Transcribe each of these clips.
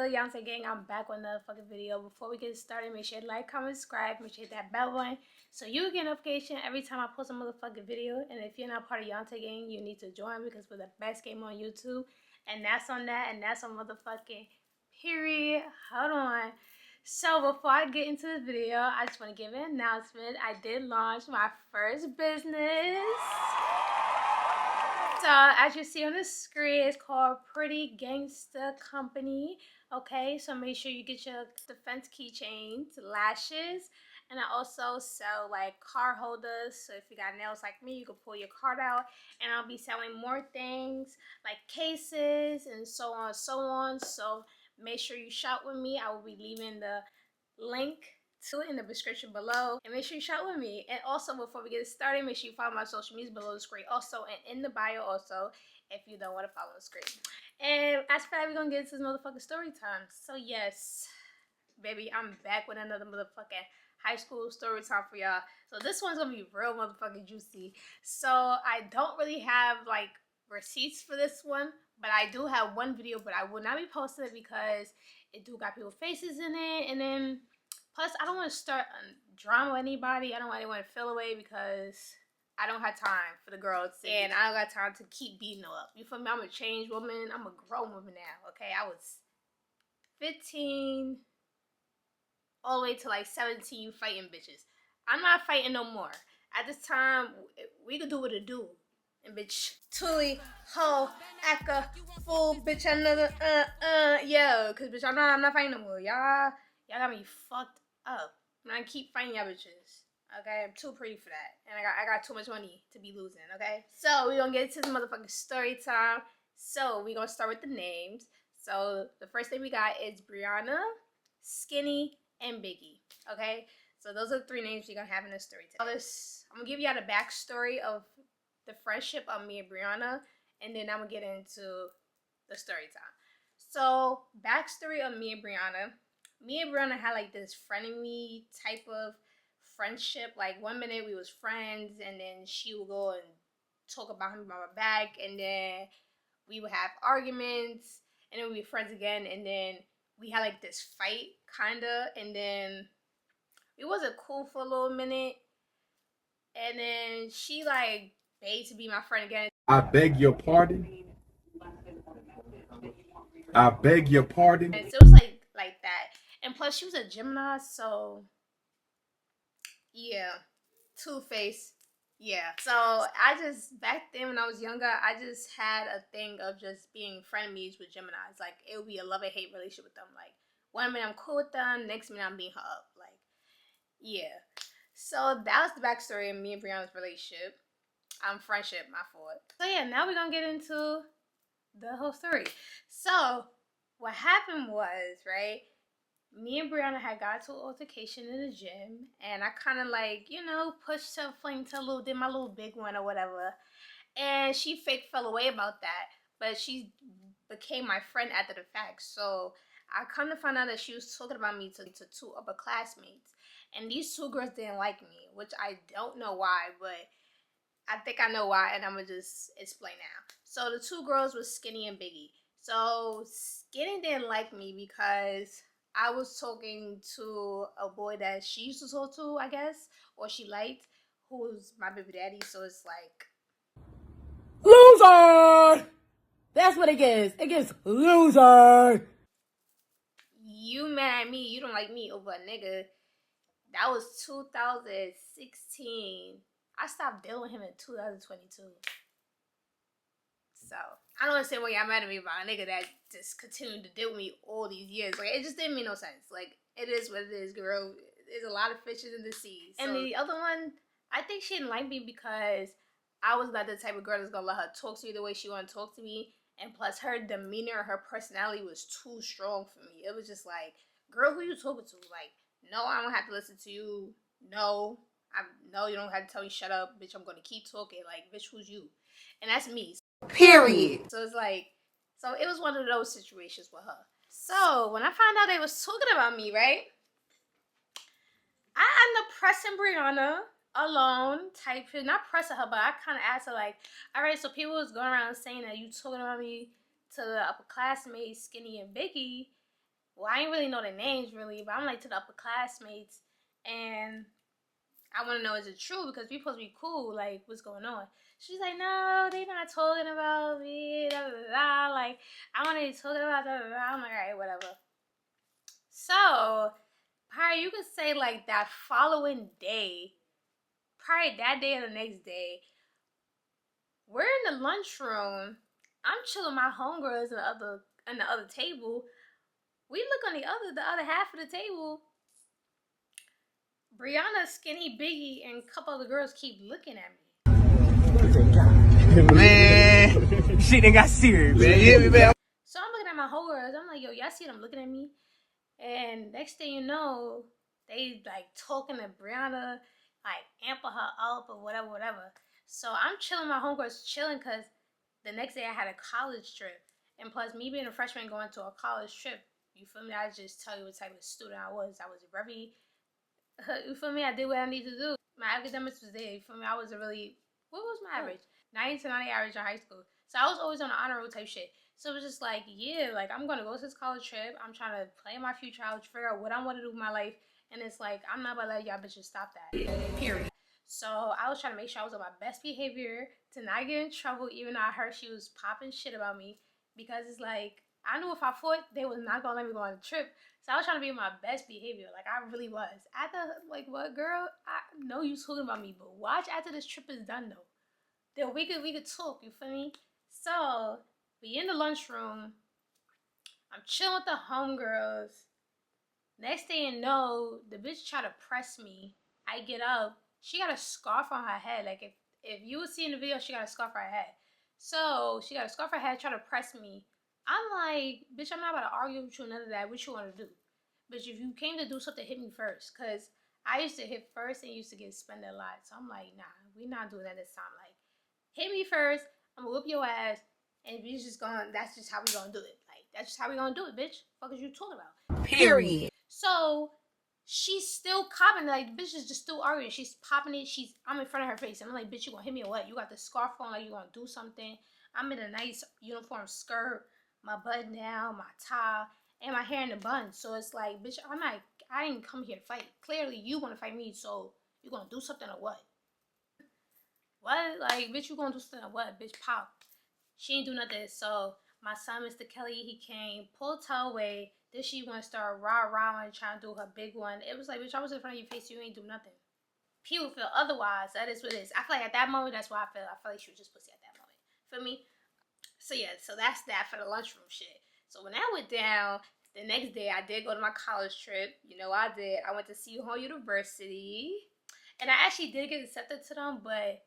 good, YantaaGang? I'm back with another fucking video. Before we get started, make sure you like, comment, subscribe, make sure you hit that bell button so you get notification every time I post a motherfucking video. And if you're not part of YantaaGang, you need to join because we're the best game on YouTube. And that's on that, and that's on motherfucking period. Hold on. So before I get into the video, I just want to give an announcement. I did launch my first business. So as you see on the screen, it's called Pretty Gangsta Company. Okay, so make sure you get your defense keychains, lashes, and I also sell like card holders. So if you got nails like me, you can pull your card out, and I'll be selling more things like cases and so on and so on. So make sure you shop with me. I will be leaving the link to it in the description below, and make sure you shop with me. And also, before we get started, make sure you follow my social medias below the screen also, and in the bio also, if you don't want to follow the screen. And as for that, we're gonna get into this motherfucking story time. So yes, baby, I'm back with another motherfucking high school story time for y'all. So this one's gonna be real motherfucking juicy. So I don't really have like receipts for this one, but I do have one video, but I will not be posting it because it do got people's faces in it, and then plus, I don't want to start drama with anybody. I don't want anyone to feel away because I don't have time for the girls. And I don't got time to keep beating them up. You feel me? I'm a changed woman. I'm a grown woman now, okay? I was 15 all the way to like 17 fighting bitches. I'm not fighting no more. At this time, we could do what it do. And bitch, Tuli, ho, acca, fool, bitch, another, yeah. Because bitch, I'm not fighting no more. Y'all got me fucked up. I'm gonna keep fighting y'all bitches. Okay, I'm too pretty for that, and I got too much money to be losing. Okay, so we gonna get into the motherfucking story time. So we gonna start with the names. So the first thing we got is Brianna, Skinny, and Biggie. Okay, so those are the three names you're gonna have in the story time. I'm gonna give y'all the backstory of the friendship of me and Brianna, and then I'm gonna get into the story time. So backstory of me and Brianna. Me and Brianna had like this frenemy type of friendship. Like 1 minute we was friends, and then she would go and talk about him behind my back, and then we would have arguments, and then we'd be friends again, and then we had like this fight kinda, and then it wasn't cool for a little minute, and then she like begged to be my friend again. I beg your pardon. I beg your pardon. And so it was like that. And plus she was a Gemini, so yeah. Two-Face. Yeah. So I just, back then when I was younger, I just had a thing of just being frenemies with Geminis. Like it would be a love and hate relationship with them. Like 1 minute I'm cool with them, next minute I'm beating her up. Like, yeah. So that was the backstory of me and Brianna's relationship. Friendship, my fault. So yeah, now we're gonna get into the whole story. So what happened was, right, me and Brianna had got to an altercation in the gym, and I kind of like, you know, pushed her, flamed her did my little big one or whatever, and she fake fell away about that, but she became my friend after the fact. So I come to find out that she was talking about me to two upper classmates, and these two girls didn't like me, which I don't know why, but I think I know why, and I'm gonna just explain now. So the two girls were Skinny and Biggie. So Skinny didn't like me because I was talking to a boy that she used to talk to, I guess, or she liked, who was my baby daddy. So it's like, loser! That's what it gets. It gets loser. You mad at me, you don't like me over a nigga. That was 2016. I stopped dealing with him in 2022. So I don't understand why y'all mad at me about a nigga that just continued to deal with me all these years. Like, it just didn't make no sense. Like, it is what it is, girl. There's a lot of fishes in the sea. So. And the other one, I think she didn't like me because I was not the type of girl that's gonna let her talk to me the way she wanted to talk to me. And plus, her demeanor, her personality was too strong for me. It was just like, girl, who you talking to? Like, no, I don't have to listen to you. No, you don't have to tell me shut up, bitch. I'm gonna keep talking. Like, bitch, who's you? And that's me. Period. So it's like, so it was one of those situations with her. So when I found out they was talking about me, right, I ended up pressing Brianna alone, not pressing her, but I kind of asked her like, all right, so people was going around saying that you talking about me to the upper classmates, Skinny and Biggie, Well, I didn't really know their names really, but I'm like to the upper classmates, and I want to know, is it true? Because we supposed to be cool. Like, what's going on? She's like, no, they not talking about me. Da, da, da, da. Like, I want to be talking about da, da, da. I'm like, all right, whatever. So, probably you could say like that following day, probably that day or the next day, we're in the lunchroom. I'm chilling with my homegirls in the other table. We look on the other half of the table. Brianna, Skinny, Biggie, and a couple other girls keep looking at me. Man, shit done got serious, man. You hear me, man? So I'm looking at my homegirls. I'm like, yo, y'all see them looking at me? And next thing you know, they like talking to Brianna, like amping her up or whatever, whatever. So I'm chilling, my homegirls chilling, because the next day I had a college trip. And plus, me being a freshman going to a college trip, you feel me? I just tell you what type of student I was. I was very, you feel me? I did what I needed to do. My academics was there, you feel me? I was a really, what was my average? 90 to 90 average in high school. So I was always on the honor roll type shit. So it was just like, yeah, like I'm going to go to this college trip. I'm trying to plan my future. I was figure out what I want to do with my life. And it's like, I'm not about to let y'all bitches stop that. Period. So I was trying to make sure I was on my best behavior to not get in trouble, even though I heard she was popping shit about me. Because it's like, I knew if I fought, they was not going to let me go on the trip. So I was trying to be on my best behavior. Like, I really was. After, like, what, girl? I know you talking about me, but watch after this trip is done, though. Then we could talk, you feel me? So, we in the lunchroom. I'm chilling with the homegirls. Next thing you know, the bitch try to press me. I get up. She got a scarf on her head. Like, if you would see in the video, she got a scarf on her head. So, she got a scarf on her head, trying to press me. I'm like, bitch, I'm not about to argue with you, none of that. What you want to do? Bitch, if you came to do something, hit me first. Because I used to hit first and used to get suspended a lot. So, I'm like, nah, we not doing that this time. Like, hit me first. I'm going to whoop your ass. And we just going, that's just how we going to do it. Like, that's just how we going to do it, bitch. What the fuck is you talking about? Period. So, she's still copping, like, the bitch is just still arguing. She's popping it. I'm in front of her face. I'm like, bitch, you gonna hit me or what? You got the scarf on, like you gonna do something. I'm in a nice uniform skirt, my button down, my tie, and my hair in a bun. So it's like, bitch, I didn't come here to fight. Clearly, you wanna fight me, so you gonna do something or what? What? Like, bitch, you gonna do something or what? Bitch, pop. She ain't do nothing. So my son, Mr. Kelly, he came, pulled her away. Then she went to start rah-rah and trying to do her big one. It was like, bitch, I was in front of your face. You ain't do nothing. People feel otherwise. That is what it is. I feel like at that moment, that's what I feel. I feel like she was just pussy at that moment. Feel me? So yeah, so that's that for the lunchroom shit. So when that went down, the next day I did go to my college trip. You know I did. I went to Seton University. And I actually did get accepted to them, but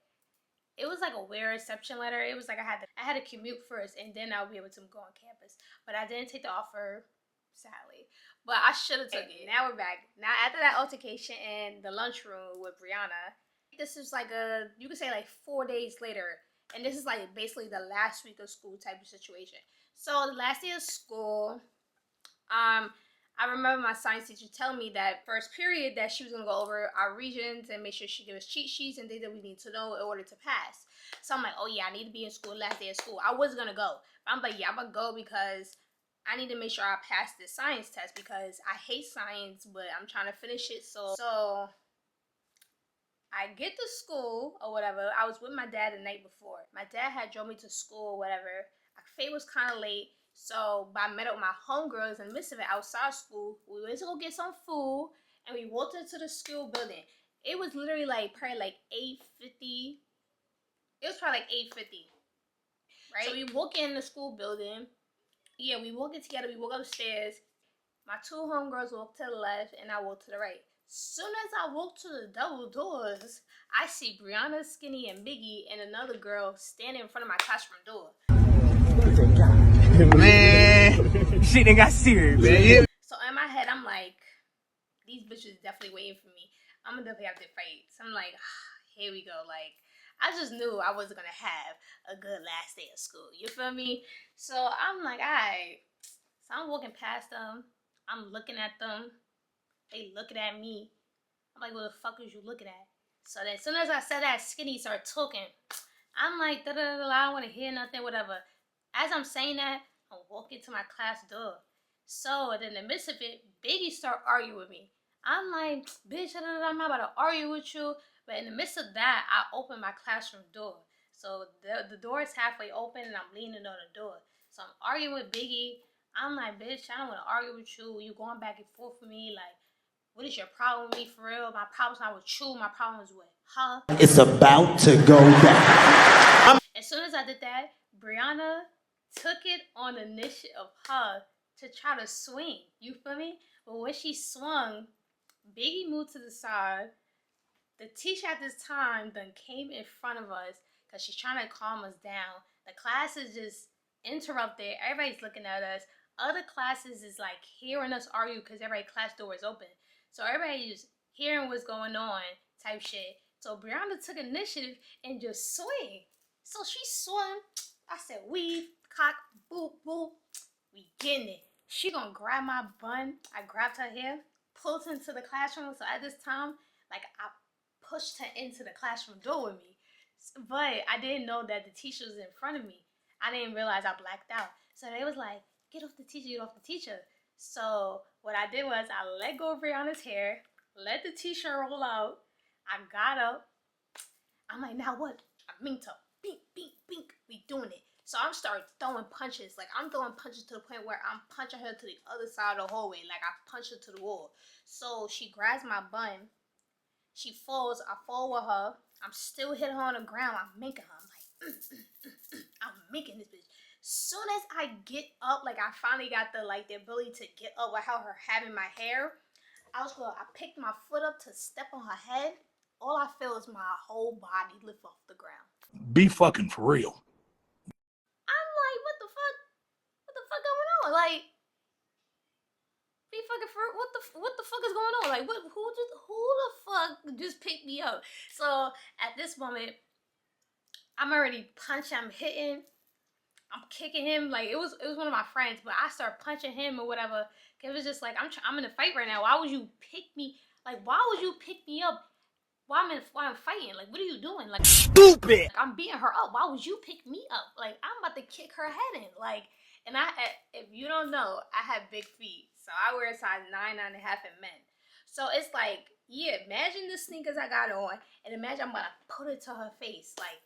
it was like a weird reception letter. It was like I had to commute first, and then I'll be able to go on campus. But I didn't take the offer, sadly. But I should have took it. Now we're back. Now after that altercation in the lunchroom with Brianna, this is like you could say like 4 days later, and this is like basically the last week of school type of situation. So the last day of school, I remember my science teacher telling me that first period that she was going to go over our regions and make sure she gave us cheat sheets and things that we need to know in order to pass. So I'm like, oh yeah, I need to be in school last day of school. I was going to go. But I'm like, yeah, I'm going to go because I need to make sure I pass this science test because I hate science, but I'm trying to finish it. So I get to school or whatever. I was with my dad the night before. My dad had drove me to school or whatever. Faye was kind of late. So, I met up with my homegirls in the midst of it outside school. We went to go get some food, and we walked into the school building. It was literally like probably like 8:50. It was probably like 8:50, right? So we walk in the school building. Yeah, we walk in together. We walk upstairs. My two homegirls walk to the left, and I walk to the right. Soon as I walk to the double doors, I see Brianna, Skinny, and Biggie, and another girl standing in front of my classroom door. Man, shit done got serious, man. Yeah. So in my head, I'm like, these bitches definitely waiting for me. I'm gonna definitely have to fight. So I'm like, here we go. Like, I just knew I wasn't gonna have a good last day of school. You feel me? So I'm like, alright. So I'm walking past them. I'm looking at them. They looking at me. I'm like, what the fuck is you looking at? So then as soon as I said that, Skinny started talking. I'm like, da da da, I don't want to hear nothing, whatever. As I'm saying that, I'm walking to my class door. So then in the midst of it, Biggie start arguing with me. I'm like, bitch, I'm not about to argue with you. But in the midst of that, I open my classroom door. So the door is halfway open and I'm leaning on the door. So I'm arguing with Biggie. I'm like, bitch, I don't want to argue with you. You going back and forth with me. Like, what is your problem with me for real? My problem's not with you. My problem is with her. It's about to go down. As soon as I did that, Brianna took it on the initiative of her to try to swing. You feel me? But when she swung, Biggie moved to the side. The teacher at this time then came in front of us because she's trying to calm us down. The class is just interrupted. Everybody's looking at us. Other classes is like hearing us argue because everybody's class door is open. So everybody just hearing what's going on type shit. So Brianna took initiative and just swing. So she swung. I said, weave, cock, boop, boop. We getting it. She gonna grab my bun. I grabbed her hair, pulled her into the classroom. So at this time, like I pushed her into the classroom door with me. But I didn't know that the teacher was in front of me. I didn't realize I blacked out. So they was like, get off the teacher, get off the teacher. So what I did was I let go of Brianna's hair, let the t-shirt roll out. I got up. I'm like, now what? I minked her. Bink, bink, bink. We doing it. So I'm starting throwing punches. Like I'm throwing punches to the point where I'm punching her to the other side of the hallway. Like I punched her to the wall. So she grabs my bun. She falls. I fall with her. I'm still hitting her on the ground. I'm making her. I'm like, I'm making this bitch. Soon as I get up, like I finally got the ability to get up without her having my hair. I picked my foot up to step on her head. All I feel is my whole body lift off the ground. Be fucking for real. I'm like, what the fuck? What the fuck going on? Like, be fucking for what the fuck is going on? Like, who the fuck just picked me up? So at this moment, I'm already punching, I'm hitting, I'm kicking him. Like it was one of my friends, but I started punching him or whatever. It was just like I'm in a fight right now. Why would you pick me? Like why would you pick me up? Why I'm fighting? Like what are you doing? Like Stupid. like, I'm beating her up. Why would you pick me up? Like I'm about to kick her head in. Like and if you don't know, I have big feet, so I wear a size 9, 9.5 in men. So it's like yeah, imagine the sneakers I got on, and imagine I'm about to put it to her face. Like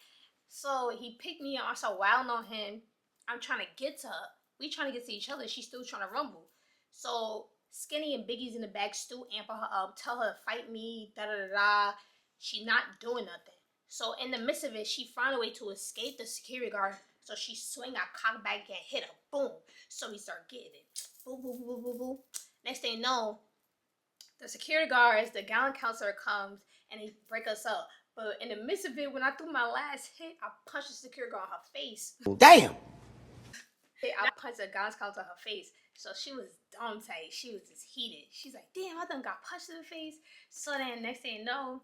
so he picked me up. I started wilding on him. I'm trying to get to her. We trying to get to each other. She's still trying to rumble. So Skinny and Biggie's in the back still amping her up, tell her to fight me, da-da-da-da. She not doing nothing. So in the midst of it, she found a way to escape the security guard. So she swing, I cock back and hit her. Boom. So we start getting it. Boom, boom, boom, boom, boom. Next thing you know, the security guards, the gallant counselor comes and they break us up. But in the midst of it, when I threw my last hit, I punched the security guard in her face. Damn. I punched the guidance counselor in her face. So she was dumb tight. She was just heated. She's like, damn, I done got punched in the face. So then next thing you know,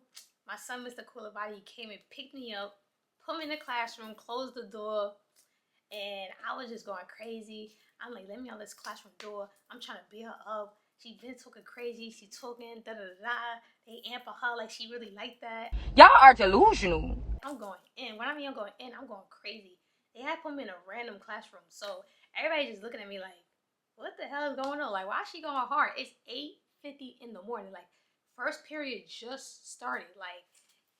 my son, Mr. Coulibaly, came and picked me up, put me in the classroom, closed the door, and I was just going crazy. I'm like, let me out this classroom door. I'm trying to beat her up. She been talking crazy. She talking da-da-da-da. They amping her like she really like that. Y'all are delusional. I'm going in. When I mean I'm going in, I'm going crazy. They had put me in a random classroom. So everybody just looking at me like, what the hell is going on? Like, why is she going hard? It's 8:50 in the morning. Like, first period just started. Like,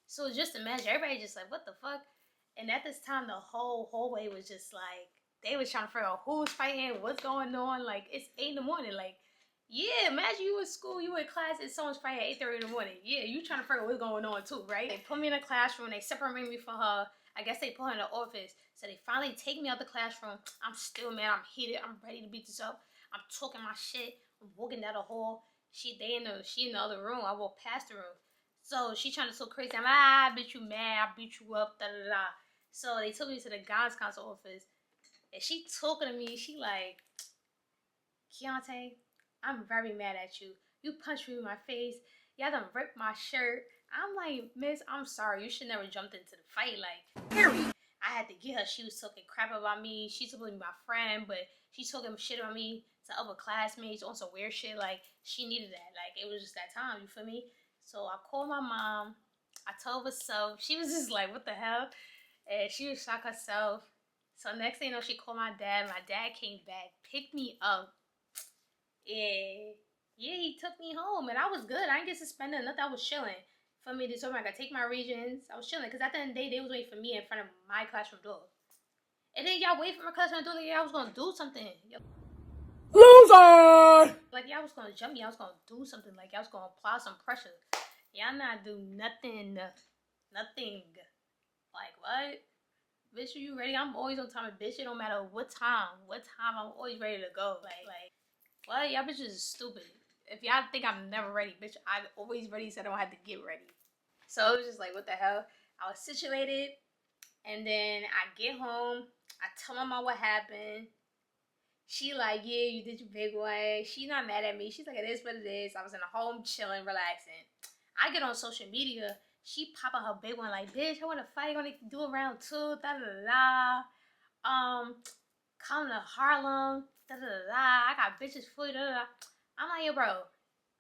so just imagine, everybody just like, what the fuck? And at this time, the whole hallway was just like, they was trying to figure out who's fighting, what's going on. Like, it's 8 in the morning. Like, yeah, imagine you in school, you in class, and someone's fighting at 8:30 in the morning. Yeah, you trying to figure out what's going on too, right? They put me in a classroom. They separated me from her. I guess they put her in the office. So they finally take me out the classroom. I'm still mad. I'm heated. I'm ready to beat this up. I'm talking my shit. I'm walking down the hall. She in the other room. I walk past the room. So she trying to so crazy. I'm like, I bet you mad. I beat you up. Da da da. So they took me to the guidance counsel office. And she talking to me. She like, Keontae, I'm very mad at you. You punched me in my face. Y'all done ripped my shirt. I'm like, miss, I'm sorry. You should never jumped into the fight. Like, period. I had to get her. She was talking crap about me. She's supposed to be my friend, but she's talking shit about me to other classmates on some weird shit. Like, she needed that. Like, it was just that time. You feel me? So I called my mom. I told her so. She was just like, what the hell? And she was shocked herself. So next thing you know, she called my dad. My dad came back, picked me up. Yeah. Yeah, he took me home and I was good. I didn't get suspended or nothing. I was chilling. For me, they told me I could take my regions. I was chilling because at the end of the day, they was waiting for me in front of my classroom door. And then y'all wait for my classroom door like y'all was gonna do something. Loser! Like y'all was gonna jump me. I was gonna do something. Like y'all was gonna apply some pressure. Y'all not do nothing. Nothing. Like what? Bitch, are you ready? I'm always on time. Bitch, it don't matter what time. What time, I'm always ready to go. Like what? Y'all bitches is stupid. If y'all think I'm never ready, bitch, I'm always ready so I don't have to get ready. So it was just like, what the hell? I was situated, and then I get home. I tell my mom what happened. She like, yeah, you did your big one. She not mad at me. She's like, it is what it is. I was in the home chilling, relaxing. I get on social media. She popping her big one like, bitch, I want to fight. I want to do round 2. Da da da da. Come to Harlem. Da da da da. I got bitches for you. Da da da. I'm like, yo, bro.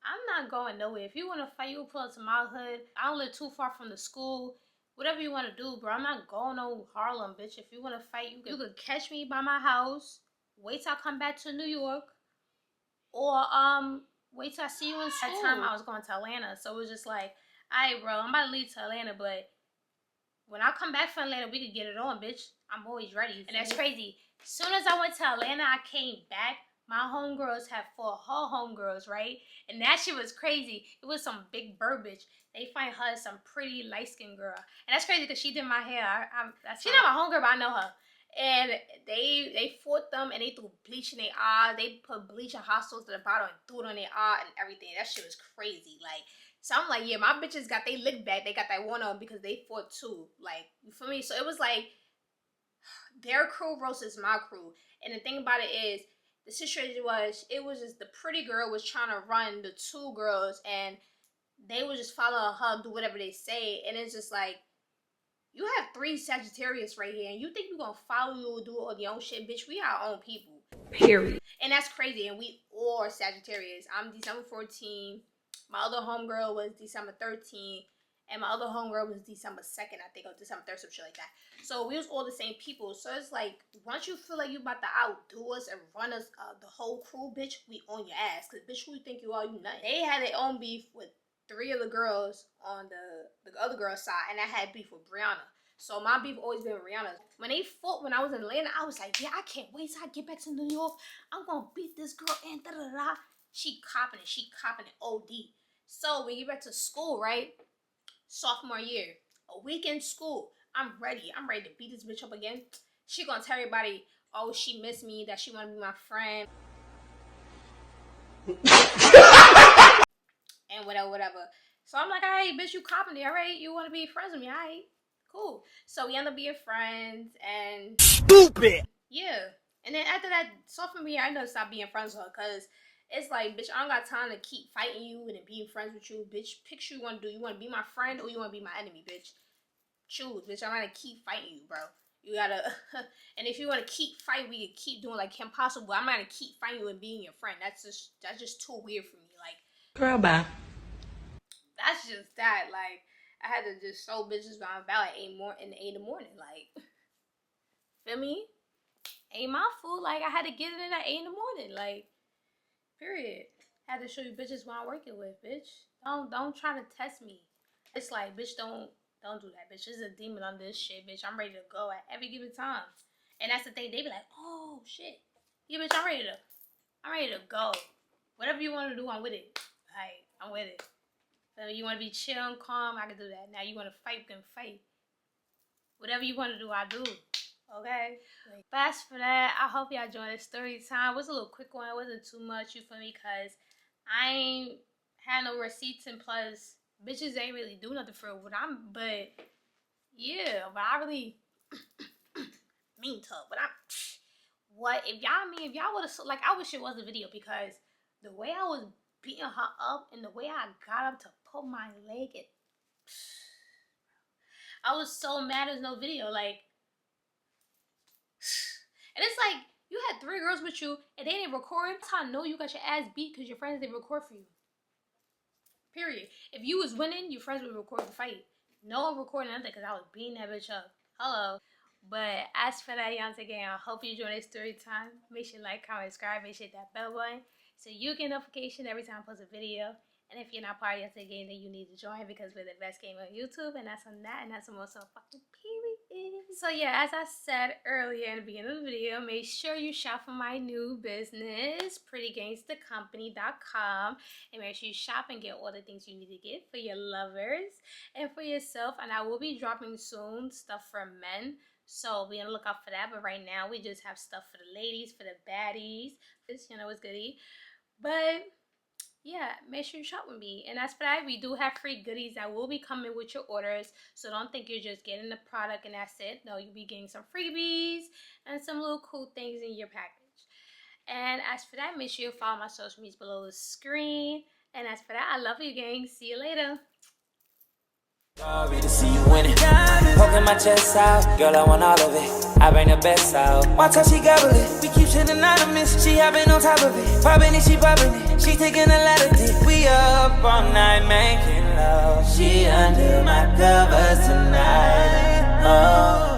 I'm not going nowhere. If you want to fight, you pull up to my hood. I don't live too far from the school. Whatever you want to do, bro. I'm not going to Harlem, bitch. If you want to fight, you could catch me by my house. Wait till I come back to New York. Or wait till I see you in school. At that time, I was going to Atlanta. So it was just like, alright, bro. I'm about to leave to Atlanta, but when I come back from Atlanta, we could get it on, bitch. I'm always ready. And that's crazy. As soon as I went to Atlanta, I came back. My homegirls had 4 her homegirls, right? And that shit was crazy. It was some big bird bitch. They find her some pretty light-skinned girl. And that's crazy because she did my hair. She's not my homegirl, but I know her. And they fought them and they threw bleach in their eyes. They put bleach and hot sauce to the bottom and threw it on their eye and everything. That shit was crazy. Like, so I'm like, yeah, my bitches got they lick back. They got that one on because they fought too. Like, you feel me? So it was like their crew versus my crew. And the thing about it is, the situation was, it was just the pretty girl was trying to run the 2 girls and they would just follow her, do whatever they say. And it's just like, you have 3 Sagittarius right here, and you think you're gonna follow you or do all your own shit, bitch? We our own people. Period. And that's crazy, and we all are Sagittarius. I'm December 14. My other homegirl was December 13. And my other homegirl was December 2nd, I think, or December 3rd, some shit like that. So we was all the same people. So it's like, once you feel like you about to outdo us and run us, the whole crew, bitch, we on your ass. Because, bitch, who you think you are? You nothing. They had their own beef with 3 of the girls on the other girl's side. And I had beef with Brianna. So my beef always been with Rihanna. When they fought when I was in Atlanta, I was like, yeah, I can't wait till I get back to New York. I'm going to beat this girl and da-da-da. She copping it OD. So when you get back to school, right? Sophomore year, a week in school, I'm ready to beat this bitch up again. She gonna tell everybody, oh, she missed me, that she wanna be my friend, and whatever. So I'm like, alright, bitch, you copping it, alright? You wanna be friends with me, alright? Cool. So we end up being friends, and Stupid! yeah. And then after that sophomore year, I know to stop being friends with her, cause it's like, bitch, I don't got time to keep fighting you and being friends with you, bitch. Pick what you want to do. You want to be my friend or you want to be my enemy, bitch? Choose, bitch. I'm not gonna keep fighting you, bro. You gotta, and if you want to keep fighting, we can keep doing like Kim Possible. I'm not gonna keep fighting you and being your friend. That's just too weird for me. Like, Girl, bye. that's just that. Like, I had to just show bitches by my ballot 8 in the morning. Like, feel me? Ain't my fault. Like, I had to get it in at 8 in the morning. Like, period. Had to show you bitches what I'm working with, bitch. Don't try to test me. It's like, bitch, don't do that, bitch. There's a demon on this shit, bitch. I'm ready to go at every given time. And that's the thing. They be like, oh shit. Yeah, bitch, I'm ready to go. Whatever you want to do, I'm with it. Like, I'm with it. So you want to be chill and calm, I can do that. Now you want to fight, we can fight. Whatever you want to do, I do. Okay? But as for that, I hope y'all enjoyed this story time. It was a little quick one. It wasn't too much, you feel me? Because I ain't had no receipts, and plus, bitches ain't really do nothing for what but yeah, but I really mean tough. But what if y'all would have, like, I wish it was a video, because the way I was beating her up and the way I got up to put my leg in, I was so mad there's no video. Like, and it's like, you had 3 girls with you and they didn't record. That's how I know you got your ass beat, because your friends didn't record for you. Period. If you was winning, your friends would record the fight. No one recording nothing, because I was beating that bitch up. Hello. But as for that, YantaaGang, I hope you enjoyed this story time. Make sure you like, comment, subscribe, make sure you hit that bell button. so you get notification every time I post a video. And if you're not part of YantaaGang, then you need to join because we're the best game on YouTube. And that's on that. And that's almost a fucking period. So yeah, as I said earlier in the beginning of the video, make sure you shop for my new business, prettygangstacompany.com. And make sure you shop and get all the things you need to get for your lovers and for yourself. And I will be dropping soon stuff for men. So be on the lookout for that. But right now, we just have stuff for the ladies, for the baddies. This, you know, is goodie. But yeah, make sure you shop with me. And as for that, we do have free goodies that will be coming with your orders. So don't think you're just getting the product and that's it. No, you'll be getting some freebies and some little cool things in your package. And as for that, make sure you follow my social medias below the screen. And as for that, I love you, gang. See you later. Sorry to see you winning. Poking my chest out, girl, I want all of it. I bring the best out. Watch how she gobble it. We keep shit anonymous. She hopping on top of it. Popping it, she popping it. She taking a lot of dick. We up all night making love. She under my covers tonight. Oh.